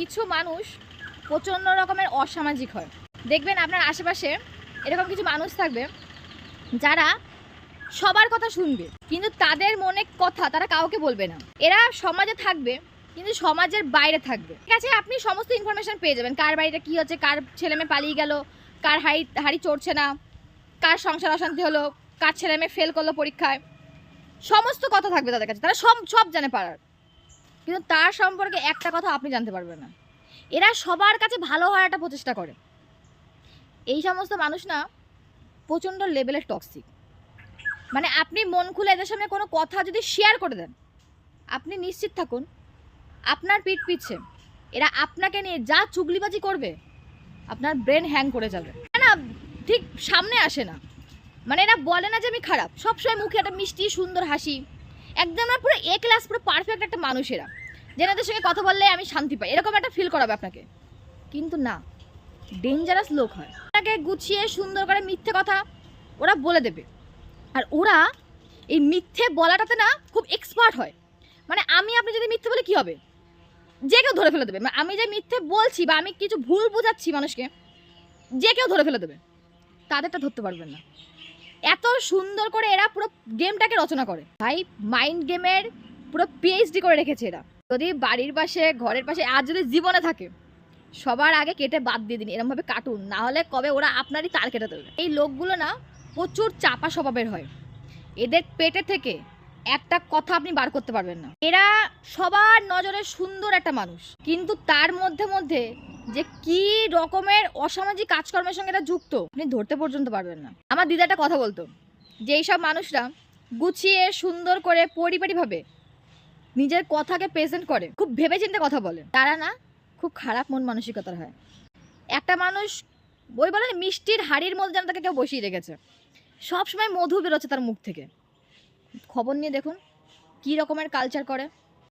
কিছু মানুষ প্রচণ্ড রকমের অসামাজিক হয়। দেখবেন আপনার আশেপাশে এরকম কিছু মানুষ থাকবে যারা সবার কথা শুনবে, কিন্তু তাদের মনে কথা তারা কাউকে বলবে না। এরা সমাজে থাকবে কিন্তু সমাজের বাইরে থাকবে। ঠিক আছে, আপনি সমস্ত ইনফরমেশন পেয়ে যাবেন, কার বাড়িতে কী হচ্ছে, কার ছেলে মেয়ে পালিয়ে গেল, কার হাড়ি চড়ছে না, কার সংসার অশান্তি হলো, কার ছেলে মেয়ে ফেল করলো পরীক্ষায়, সমস্ত কথা থাকবে তাদের কাছে। তারা সব জানে পাড়ার, কিন্তু তার সম্পর্কে একটা কথা আপনি জানতে পারবেন না। এরা সবার কাছে ভালো হওয়ার একটা প্রচেষ্টা করে। এই সমস্ত মানুষ না প্রচণ্ড লেভেলের টক্সিক। মানে আপনি মন খুলে এদের সামনে কোনো কথা যদি শেয়ার করে দেন, আপনি নিশ্চিত থাকুন আপনার পিঠ পিছে এরা আপনাকে নিয়ে যা চুগলিবাজি করবে, আপনার ব্রেন হ্যাং করে যাবে। না, ঠিক সামনে আসে না। মানে এরা বলে না যে আমি খারাপ, সবসময় মুখে একটা মিষ্টি সুন্দর হাসি, একদম না পুরো এ ক্লাস, পুরো পারফেক্ট একটা মানুষ এরা, যেনাদের সঙ্গে কথা বললে আমি শান্তি পাই, এরকম একটা ফিল করাবে আপনাকে। কিন্তু না, ডেঞ্জারাস লোক হয়। আপনাকে গুছিয়ে সুন্দর করে মিথ্যে কথা ওরা বলে দেবে। আর ওরা এই মিথ্যে বলাটাতে না খুব এক্সপার্ট হয়। মানে আপনি যদি মিথ্যে বলে কী হবে, যে কেউ ধরে ফেলে দেবে। আমি যে মিথ্যে বলছি বা আমি কিছু ভুল বোঝাচ্ছি মানুষকে, যে কেউ ধরে ফেলে দেবে, তাদেরটা ধরতে পারবেন না। এত সুন্দর করে এরা পুরো গেমটাকে রচনা করে। ভাই, মাইন্ড গেমের পুরো পিএইচডি করে রেখেছে এরা। যদি বাড়ির পাশে, ঘরের পাশে আর যদি জীবনে থাকে, সবার আগে কেটে বাদ দিয়ে দিন, এরমভাবে কাটুন, না হলে কবে ওরা আপনারই তার কেটে দেবে। এই লোকগুলো না প্রচুর চাপা স্বভাবের হয়। এদের পেটে থেকে একটা কথা আপনি বার করতে পারবেন না। এরা সবার নজরে সুন্দর একটা মানুষ, কিন্তু তার মধ্যে যে কি রকমের অসামাজিক কাজকর্মের সঙ্গে এটা যুক্ত, আপনি ধরতে পর্যন্ত পারবেন না। আমার দিদা একটা কথা বলতো যে এইসব মানুষরা গুছিয়ে সুন্দর করে পরিপাটিভাবে নিজের কথাকে প্রেজেন্ট করে, খুব ভেবেচিন্তে কথা বলে, তারা না খুব খারাপ মন মানসিকতার হয়। একটা মানুষ ওই বলে মিষ্টির হাড়ির মধ্যে যেন তাকে কেউ বসিয়ে রেখেছে, সবসময় মধু বেরোচ্ছে তার মুখ থেকে। খবর নিয়ে দেখুন কী রকমের কালচার করে।